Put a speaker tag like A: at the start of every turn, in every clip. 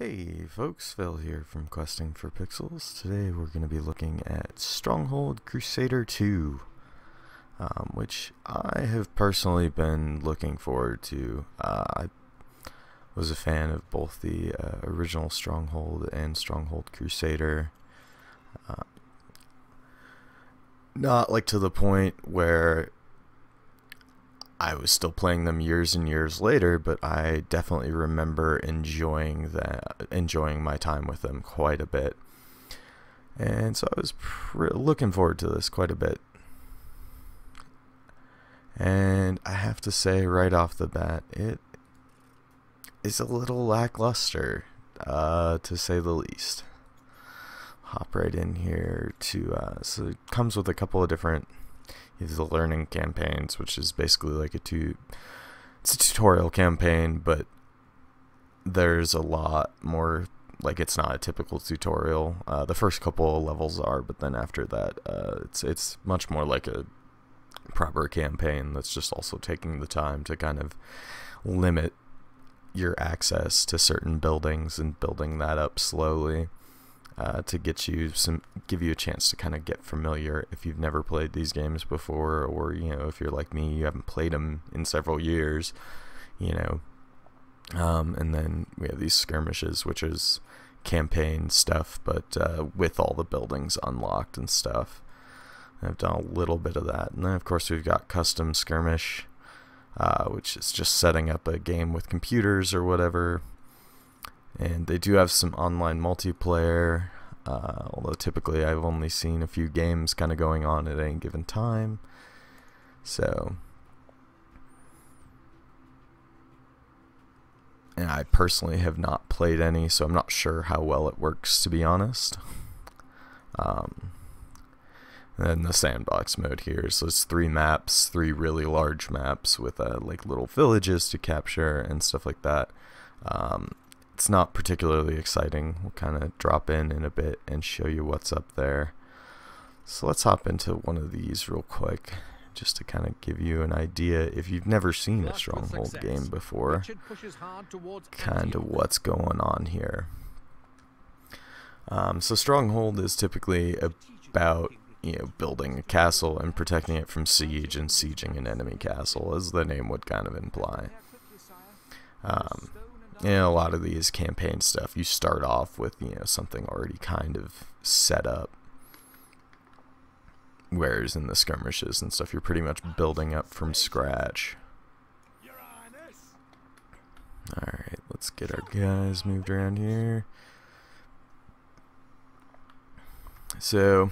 A: Hey folks, Phil here from Questing for Pixels. Today we're going to be looking at Stronghold Crusader 2, which I have personally been looking forward to. I was a fan of both the original Stronghold and Stronghold Crusader. Not like to the point where I was still playing them years and years later, but I definitely remember enjoying my time with them quite a bit. And so I was looking forward to this quite a bit. And I have to say right off the bat, it is a little lackluster, to say the least. Hop right in here to, so it comes with a couple of different the learning campaigns, which is basically like it's a tutorial campaign, but there's a lot more, like it's not a typical tutorial. The first couple of levels are, but then after that it's much more like a proper campaign that's just also taking the time to kind of limit your access to certain buildings and building that up slowly. To give you a chance to kind of get familiar if you've never played these games before, or if you're like me, you haven't played them in several years, and then we have these skirmishes, which is campaign stuff, but with all the buildings unlocked and stuff. I've done a little bit of that, and then of course we've got custom skirmish, which is just setting up a game with computers or whatever. And they do have some online multiplayer, although typically I've only seen a few games kind of going on at any given time. So, and I personally have not played any, so I'm not sure how well it works, to be honest. And then the sandbox mode here, so it's 3 maps, 3 really large maps with like little villages to capture and stuff like that. It's not particularly exciting. We'll kind of drop in a bit and show you what's up there. So let's hop into one of these real quick, just to kind of give you an idea, if you've never seen a Stronghold game before, kind of what's going on here. So Stronghold is typically about building a castle and protecting it from siege and sieging an enemy castle, as the name would kind of imply. In a lot of these campaign stuff, you start off with something already kind of set up, whereas in the skirmishes and stuff, you're pretty much building up from scratch. Alright, let's get our guys moved around here. So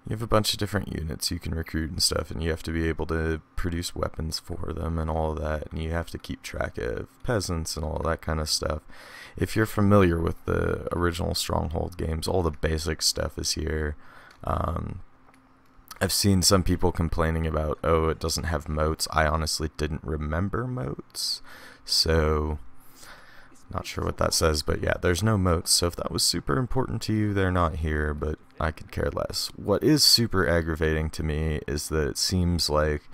A: you have a bunch of different units you can recruit and stuff, and you have to be able to produce weapons for them and all of that, and you have to keep track of peasants and all of that kind of stuff. If you're familiar with the original Stronghold games, all the basic stuff is here. I've seen some people complaining about, oh, it doesn't have moats. I honestly didn't remember moats, so not sure what that says, but yeah, there's no moats, so if that was super important to you, they're not here, but I could care less. What is super aggravating to me is that it seems like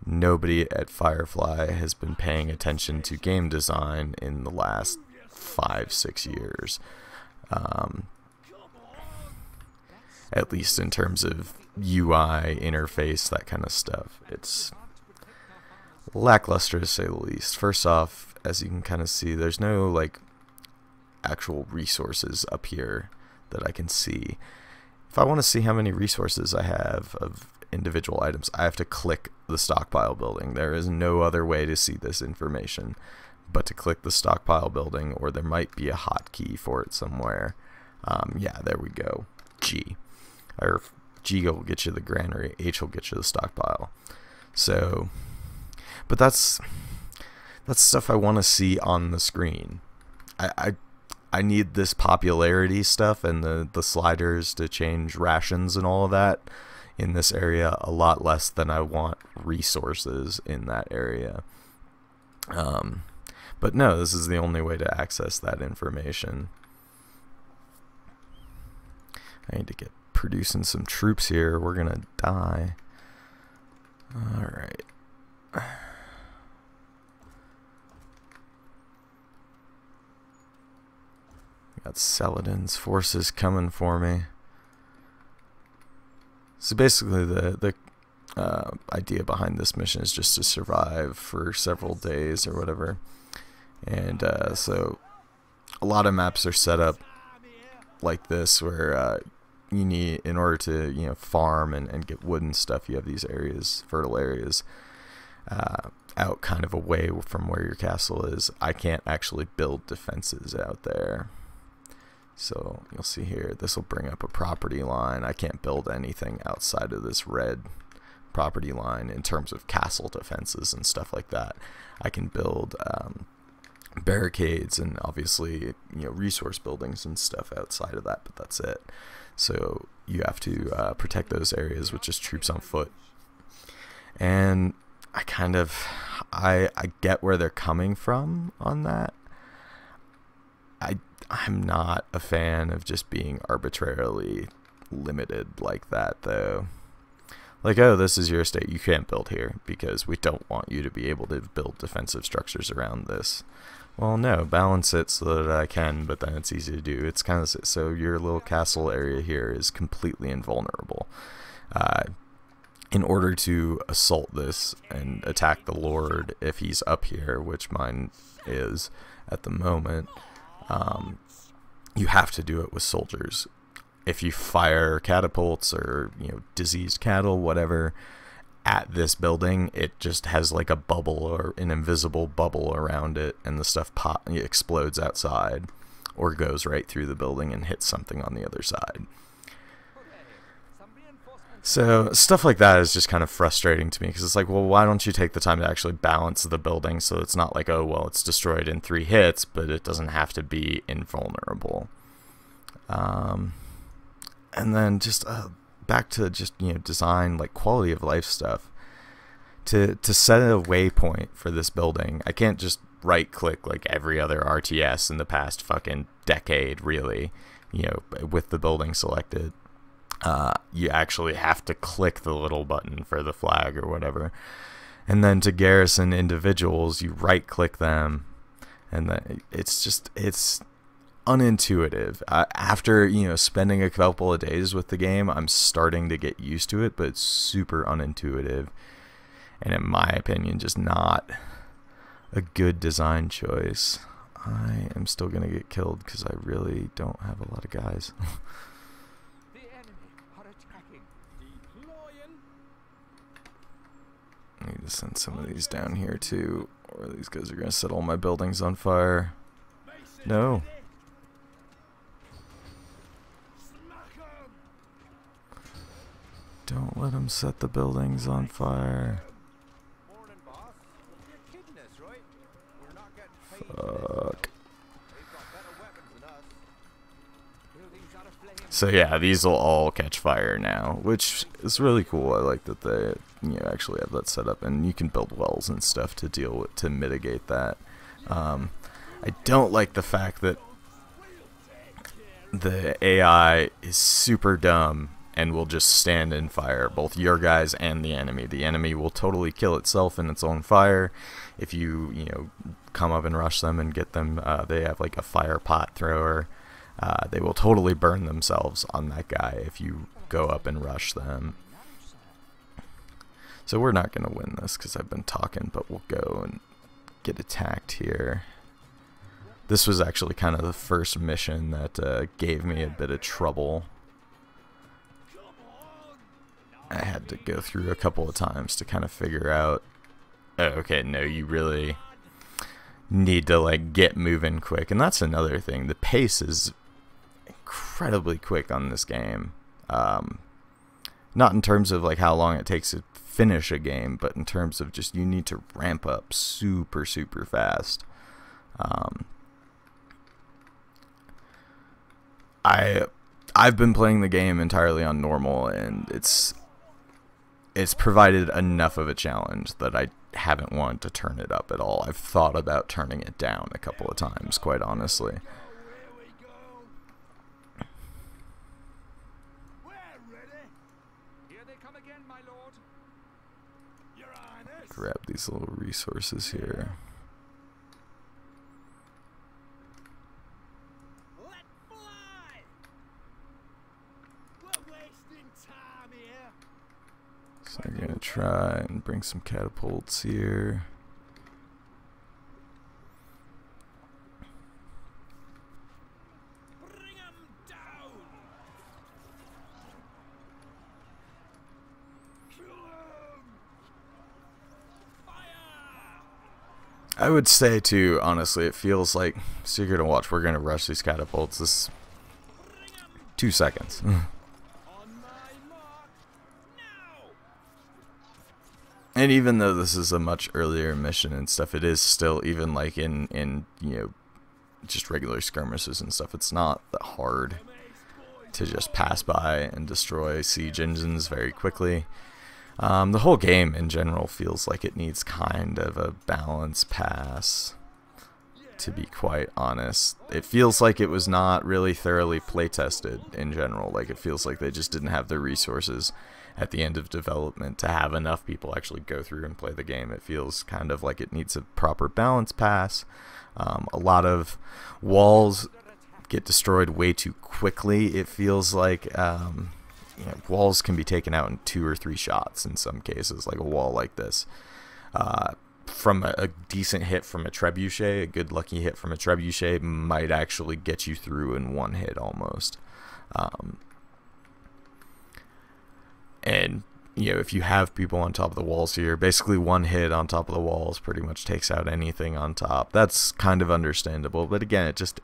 A: nobody at Firefly has been paying attention to game design in the last 5-6 years. At least in terms of UI, interface, that kind of stuff. It's lackluster to say the least. First off, as you can kind of see, there's no like actual resources up here that I can see. If I want to see how many resources I have of individual items, I have to click the stockpile building. There is no other way to see this information but to click the stockpile building, or there might be a hotkey for it somewhere. Yeah, there we go. G. Or G will get you the granary, H will get you the stockpile. So, but that's stuff I want to see on the screen. I need this popularity stuff and the sliders to change rations and all of that in this area a lot less than I want resources in that area. But no, this is the only way to access that information. I need to get producing some troops here. We're gonna die. Alright. Got Saladin's forces coming for me. So basically the idea behind this mission is just to survive for several days or whatever. And so a lot of maps are set up like this, where you need, in order to, you know, farm and get wood and stuff, you have these areas, fertile areas, out kind of away from where your castle is. I can't actually build defenses out there. So you'll see here, this will bring up a property line. I can't build anything outside of this red property line in terms of castle defenses and stuff like that. I can build barricades and obviously, you know, resource buildings and stuff outside of that, but that's it. So you have to protect those areas with just troops on foot. And I kind of, I get where they're coming from on that. I'm not a fan of just being arbitrarily limited like that, though. Like, oh, this is your estate, you can't build here because we don't want you to be able to build defensive structures around this. Well, no, balance it so that I can, but then it's easy to do. It's kind of, so your little castle area here is completely invulnerable. In order to assault this and attack the Lord, if he's up here, which mine is at the moment, you have to do it with soldiers. If you fire catapults or, you know, diseased cattle, whatever, at this building, it just has like a bubble or an invisible bubble around it, and the stuff explodes outside or goes right through the building and hits something on the other side. So stuff like that is just kind of frustrating to me, because it's like, well, why don't you take the time to actually balance the building so it's not like, oh, well, it's destroyed in 3 hits, but it doesn't have to be invulnerable. And then just back to just, you know, design, like quality of life stuff. To set a waypoint for this building, I can't just right click like every other RTS in the past fucking decade, really, you know, with the building selected. You actually have to click the little button for the flag or whatever. And then to garrison individuals, you right click them, and then it's unintuitive. After, you know, spending a couple of days with the game, I'm starting to get used to it, but it's super unintuitive, and in my opinion, just not a good design choice. I am still gonna get killed because I really don't have a lot of guys. I need to send some of these down here too, or these guys are gonna set all my buildings on fire. No. Don't let them set the buildings on fire. Fuck. So yeah, these will all catch fire now, which is really cool. I like that they, you know, actually have that set up, and you can build wells and stuff to deal with, to mitigate that. I don't like the fact that the AI is super dumb and will just stand and fire both your guys and the enemy. The enemy will totally kill itself in its own fire if you, you know, come up and rush them and get them. They have like a fire pot thrower. They will totally burn themselves on that guy if you go up and rush them. So we're not going to win this because I've been talking, but we'll go and get attacked here. This was actually kind of the first mission that gave me a bit of trouble. I had to go through a couple of times to kind of figure out, oh, okay, no, you really need to like get moving quick. And that's another thing. The pace is incredibly quick on this game. Not in terms of like how long it takes to finish a game, but in terms of just you need to ramp up super fast. I've been playing the game entirely on normal, and it's provided enough of a challenge that I haven't wanted to turn it up at all. I've thought about turning it down a couple of times, quite honestly. Grab these little resources here. So they're gonna try and bring some catapults here. I would say too, honestly, it feels like, so you're gonna watch, we're gonna rush these catapults. This is 2 seconds. And even though this is a much earlier mission and stuff, it is still, even like in you know, just regular skirmishes and stuff, it's not that hard to just pass by and destroy siege engines very quickly. The whole game in general feels like it needs kind of a balance pass, to be quite honest. It feels like it was not really thoroughly playtested in general. Like, it feels like they just didn't have the resources at the end of development to have enough people actually go through and play the game. It feels kind of like it needs a proper balance pass. A lot of walls get destroyed way too quickly. It feels like you know, walls can be taken out in 2 or 3 shots in some cases, like a wall like this. From a decent hit from a trebuchet, a good lucky hit from a trebuchet might actually get you through in 1 hit almost. And you know, if you have people on top of the walls here, basically 1 hit on top of the walls pretty much takes out anything on top. That's kind of understandable, but again, it just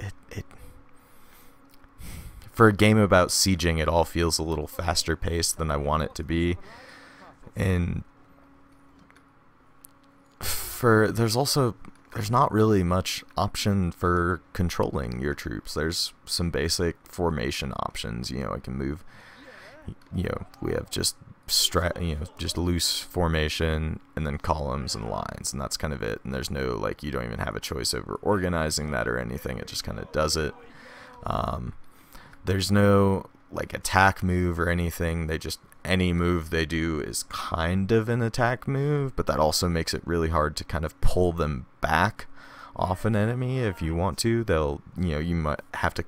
A: for a game about sieging, it all feels a little faster paced than I want it to be. And there's not really much option for controlling your troops. There's some basic formation options. You know, I can move, you know, we have just just loose formation and then columns and lines, and that's kind of it. And there's no, like, you don't even have a choice over organizing that or anything. It just kind of does it. There's no like attack move or anything. They just, any move they do is kind of an attack move, but that also makes it really hard to kind of pull them back off an enemy. If you want to, they'll, you know, you might have to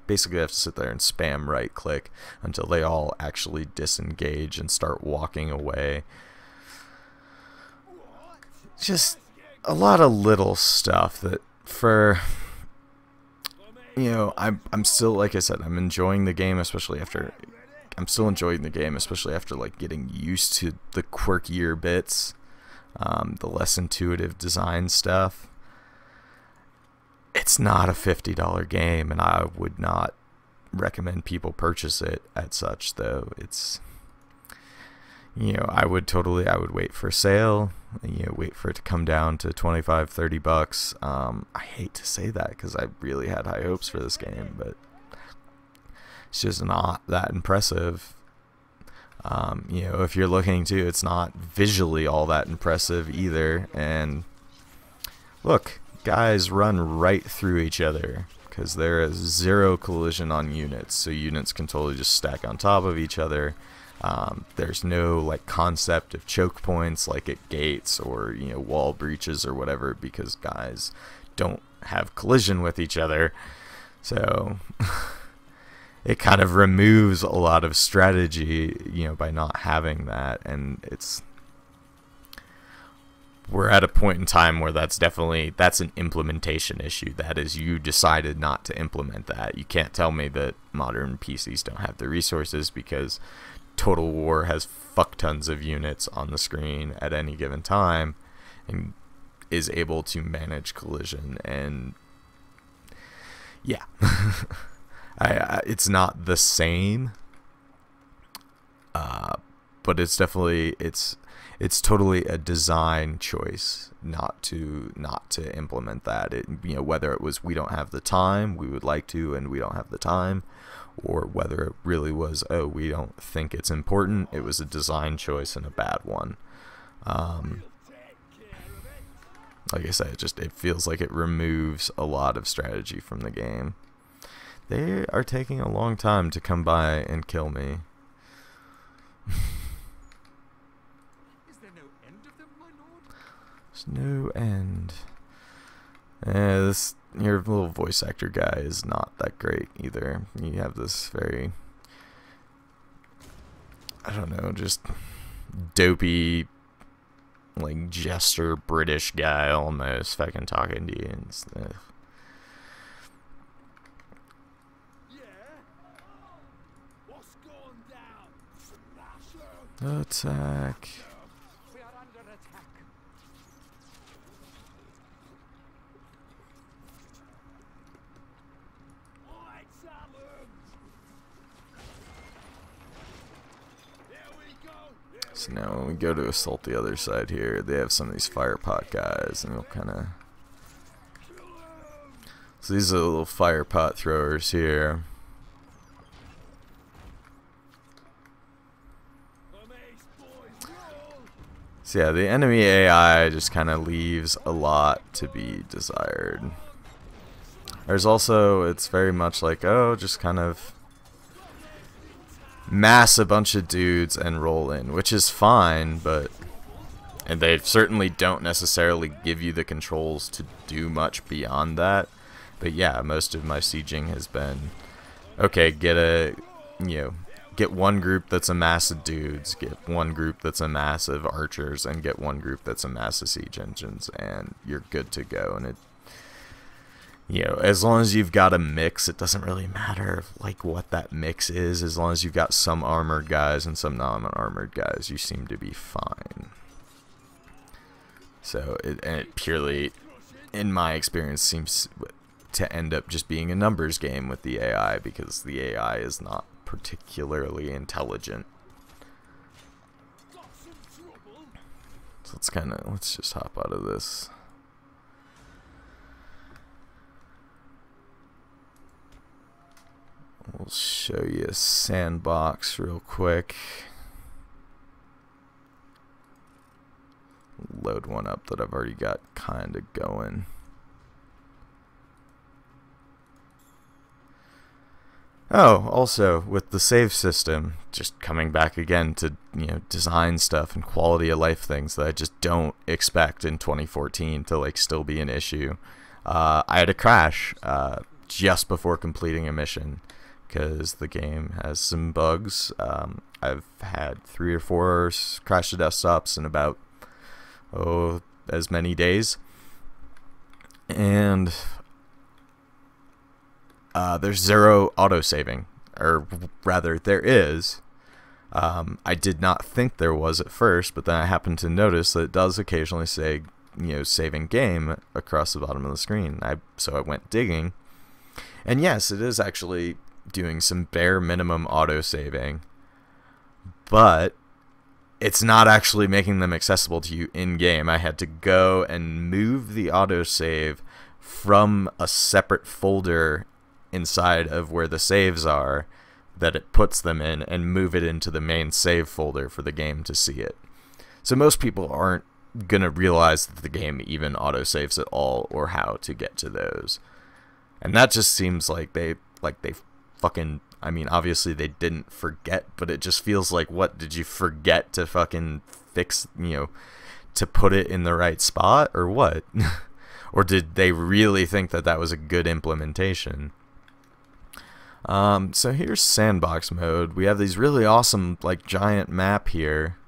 A: basically have to sit there and spam right click until they all actually disengage and start walking away. Just a lot of little stuff that, for, you know, I'm still, like I said, I'm enjoying the game, especially after, I'm still enjoying the game, especially after like getting used to the quirkier bits, the less intuitive design stuff. It's not a $50 game, and I would not recommend people purchase it at such, though. It's, you know, I would wait for a sale, you know, wait for it to come down to 25, 30 bucks. I hate to say that because I really had high hopes for this game, but it's just not that impressive. You know, if you're looking to, it's not visually all that impressive either. And look, guys run right through each other because there is 0 collision on units, so units can totally just stack on top of each other. There's no like concept of choke points like at gates or, you know, wall breaches or whatever, because guys don't have collision with each other. So it kind of removes a lot of strategy, you know, by not having that. And we're at a point in time where that's an implementation issue. That is, you decided not to implement that. You can't tell me that modern PCs don't have the resources, because Total War has fuck tons of units on the screen at any given time and is able to manage collision. And yeah, it's not the same, but it's definitely, it's totally a design choice not to implement that. You know, whether it was we don't have the time, we would like to, and we don't have the time, or whether it really was, oh, we don't think it's important. It was a design choice and a bad one. Like I said, it feels like it removes a lot of strategy from the game. They are taking a long time to come by and kill me. There's no end. Your little voice actor guy is not that great either. You have this very, I don't know, just dopey, like, jester British guy almost fucking talking to you and stuff. Attack.
B: We are under attack.
A: So now when we go to assault the other side here, they have some of these fire pot guys, and we'll kind of... So these are the little fire pot throwers here. So yeah, the enemy AI just kind of leaves a lot to be desired. There's also, it's very much like, oh, just kind of mass a bunch of dudes and roll in, which is fine, but... And they certainly don't necessarily give you the controls to do much beyond that. But yeah, most of my sieging has been, okay, get one group that's a mass of dudes, get one group that's a mass of archers, and get one group that's a mass of siege engines, and you're good to go. And it, as long as you've got a mix, it doesn't really matter like what that mix is. As long as you've got some armored guys and some non-armored guys, you seem to be fine. So it purely, in my experience, seems to end up just being a numbers game with the AI, because the AI is not particularly intelligent. So let's just hop out of this. We'll show you a sandbox real quick. Load one up that I've already got kind of going. Oh, also with the save system, just coming back again to design stuff and quality of life things that I just don't expect in 2014 to like still be an issue. I had a crash just before completing a mission because the game has some bugs. I've had 3 or 4 crash to desktops in about as many days, and there's 0 auto-saving, or rather there is. I did not think there was at first, but then I happened to notice that it does occasionally say, saving game across the bottom of the screen. So I went digging, and yes, it is actually doing some bare minimum auto-saving, but it's not actually making them accessible to you in-game. I had to go and move the autosave from a separate folder inside of where the saves are that it puts them in and move it into the main save folder for the game to see it. So most people aren't gonna realize that the game even autosaves at all or how to get to those. And that just seems like they fucking, I mean, obviously they didn't forget, but it just feels like, what, did you forget to fucking fix, to put it in the right spot, or what? Or did they really think that that was a good implementation? So here's sandbox mode. We have these really awesome, like, giant map here,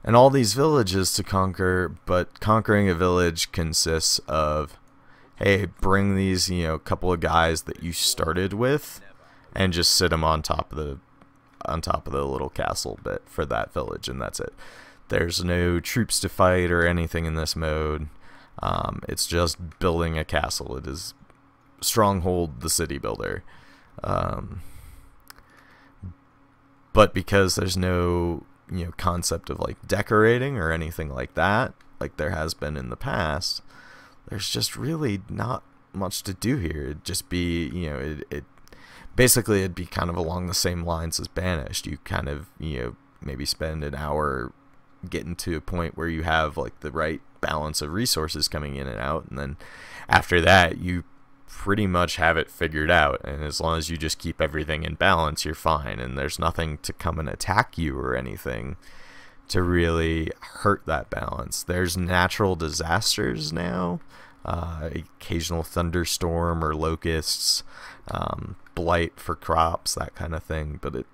A: and all these villages to conquer, but conquering a village consists of, hey, bring these, couple of guys that you started with, and just sit them on top of the little castle bit for that village, and that's it. There's no troops to fight or anything in this mode. It's just building a castle. It is Stronghold the city builder. But because there's no concept of like decorating or anything like that, like there has been in the past, there's just really not much to do here. It'd just be, basically it'd be kind of along the same lines as Banished. You kind of, maybe spend an hour getting to a point where you have like the right balance of resources coming in and out, and then after that you pretty much have it figured out, and as long as you just keep everything in balance, you're fine, and there's nothing to come and attack you or anything to really hurt that balance. There's natural disasters now, occasional thunderstorm or locusts, blight for crops, that kind of thing, but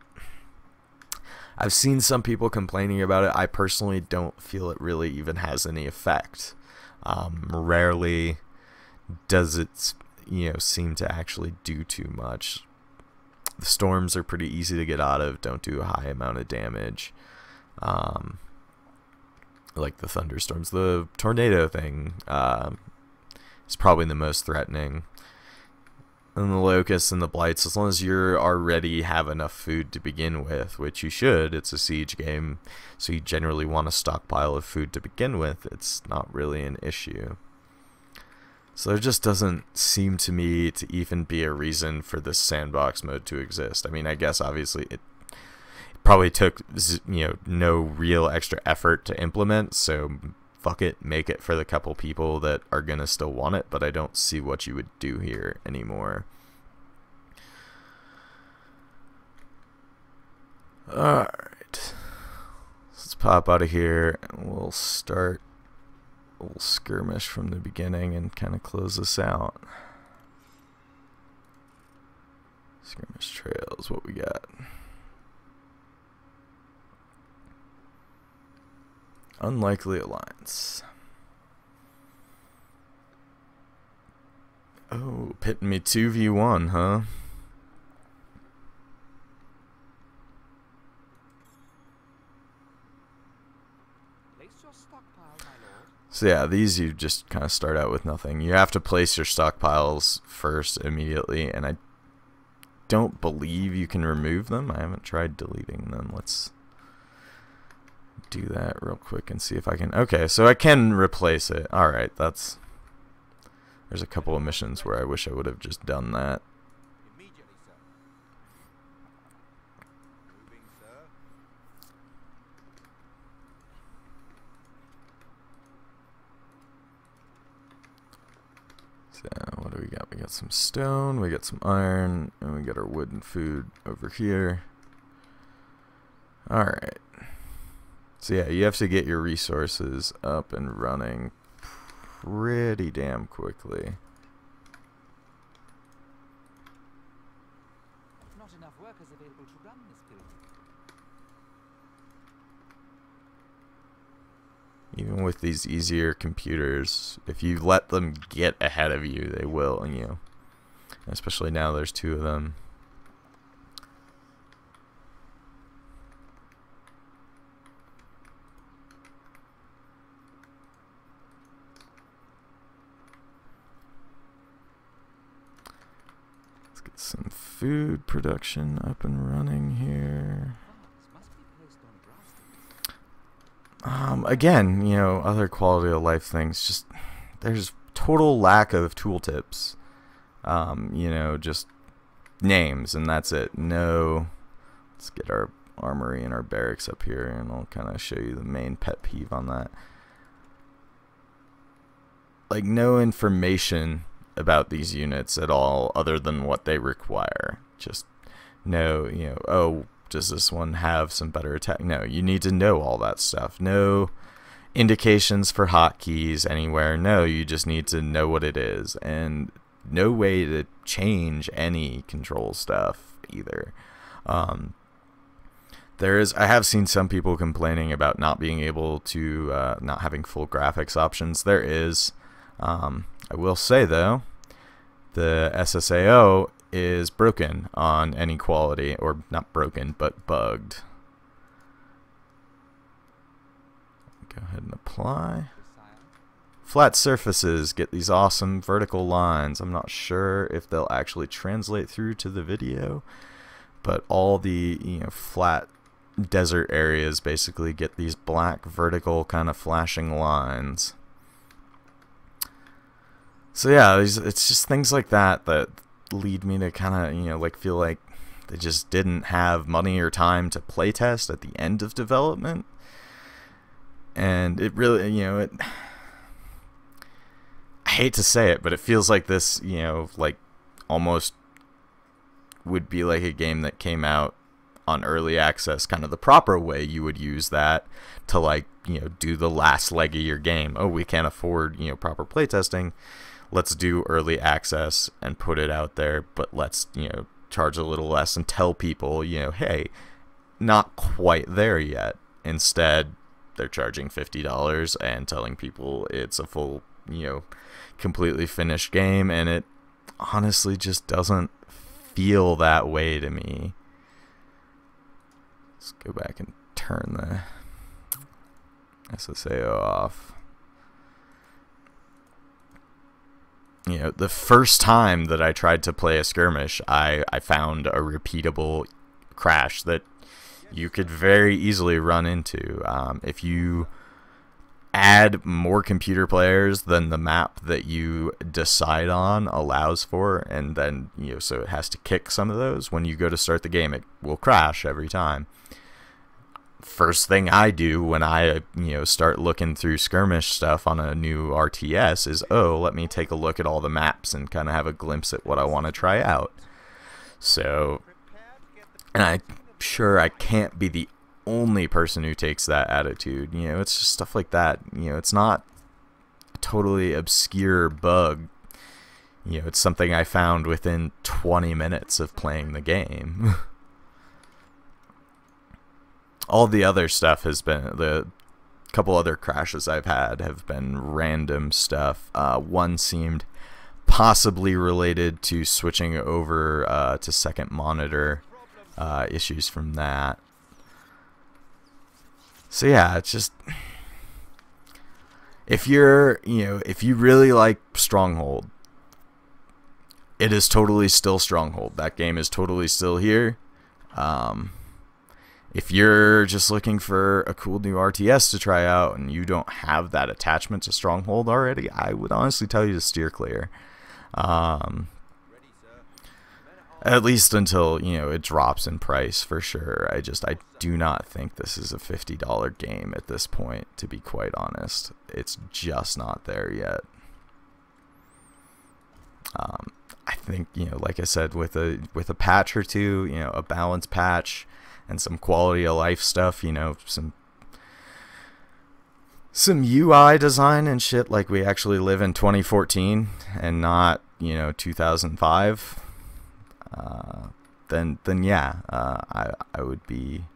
A: I've seen some people complaining about it. I personally don't feel it really even has any effect. Rarely does it, seem to actually do too much. The storms are pretty easy to get out of, don't do a high amount of damage. Like the thunderstorms. The tornado thing is probably the most threatening. And the locusts and the blights, as long as you already have enough food to begin with, which you should. It's a siege game, so you generally want a stockpile of food to begin with. It's not really an issue. So there just doesn't seem to me to even be a reason for this sandbox mode to exist. I mean, I guess obviously it probably took, no real extra effort to implement, so fuck it, make it for the couple people that are gonna still want it, but I don't see what you would do here anymore. Alright, let's pop out of here and we'll start a little skirmish from the beginning and kind of close this out. Skirmish trails, what we got? Unlikely alliance. Oh, pitting me 2v1, huh?
B: Place your stockpile, my lord.
A: So yeah, these you just kind of start out with nothing. You have to place your stockpiles first immediately, and I don't believe you can remove them. I haven't tried deleting them. Let's do that real quick and see if I can. Okay, so I can replace it. Alright, there's a couple of missions where I wish I would have just done that.
B: Immediately, sir. Moving, sir.
A: So what do we got? We got some stone, we got some iron, and we got our wood and food over here. Alright. So yeah, you have to get your resources up and running pretty damn quickly.
B: Not enough workers available to run this building.
A: Even with these easier computers, if you let them get ahead of you, they will, and especially now there's 2 of them. Some food production up and running here.
B: Farms must be placed on grass.
A: Again, other quality of life things. Just there's total lack of tooltips. Just names and that's it. No. Let's get our armory and our barracks up here, and I'll kind of show you the main pet peeve on that. Like no information about these units at all other than what they require. Just no, oh, does this one have some better attack? No, you need to know all that stuff. No indications for hotkeys anywhere. No, you just need to know what it is, and no way to change any control stuff either. I have seen some people complaining about not being able to not having full graphics options. There is. I will say though, the SSAO is broken on any quality, or not broken, but bugged. Go ahead and apply. Flat surfaces get these awesome vertical lines. I'm not sure if they'll actually translate through to the video, but all the flat desert areas basically get these black vertical kind of flashing lines. So yeah, it's just things like that that lead me to kind of, feel like they just didn't have money or time to playtest at the end of development. And it really, I hate to say it, but it feels like this, like almost would be like a game that came out on early access, kind of the proper way you would use that to do the last leg of your game. Oh, we can't afford, proper playtesting. Let's do early access and put it out there, but let's, charge a little less and tell people, hey, not quite there yet. Instead, they're charging $50 and telling people it's a full, completely finished game, and it honestly just doesn't feel that way to me. Let's go back and turn the SSAO off. The first time that I tried to play a skirmish, I found a repeatable crash that you could very easily run into. If you add more computer players than the map that you decide on allows for, and then, so it has to kick some of those. When you go to start the game, it will crash every time. First thing I do when I start looking through skirmish stuff on a new RTS is, let me take a look at all the maps and kind of have a glimpse at what I want to try out. So, and I'm sure I can't be the only person who takes that attitude. It's just stuff like that. It's not a totally obscure bug. It's something I found within 20 minutes of playing the game. All the other stuff has been, the couple other crashes I've had have been random stuff. One seemed possibly related to switching over to second monitor, issues from that. So yeah, it's just, if you're, if you really like Stronghold, it is totally still Stronghold. That game is totally still here. If you're just looking for a cool new RTS to try out and you don't have that attachment to Stronghold already, I would honestly tell you to steer clear. At least until, it drops in price for sure. I do not think this is a $50 game at this point, to be quite honest. It's just not there yet. I think, like I said, with a patch or two, a balanced patch, and some quality of life stuff, some UI design and shit, like we actually live in 2014 and not 2005. Then yeah, I would be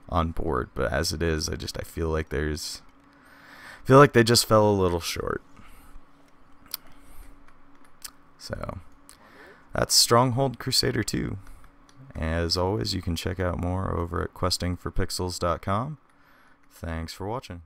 A: on board. But as it is, I feel like they just fell a little short. So that's Stronghold Crusader 2. As always, you can check out more over at questingforpixels.com. Thanks for watching.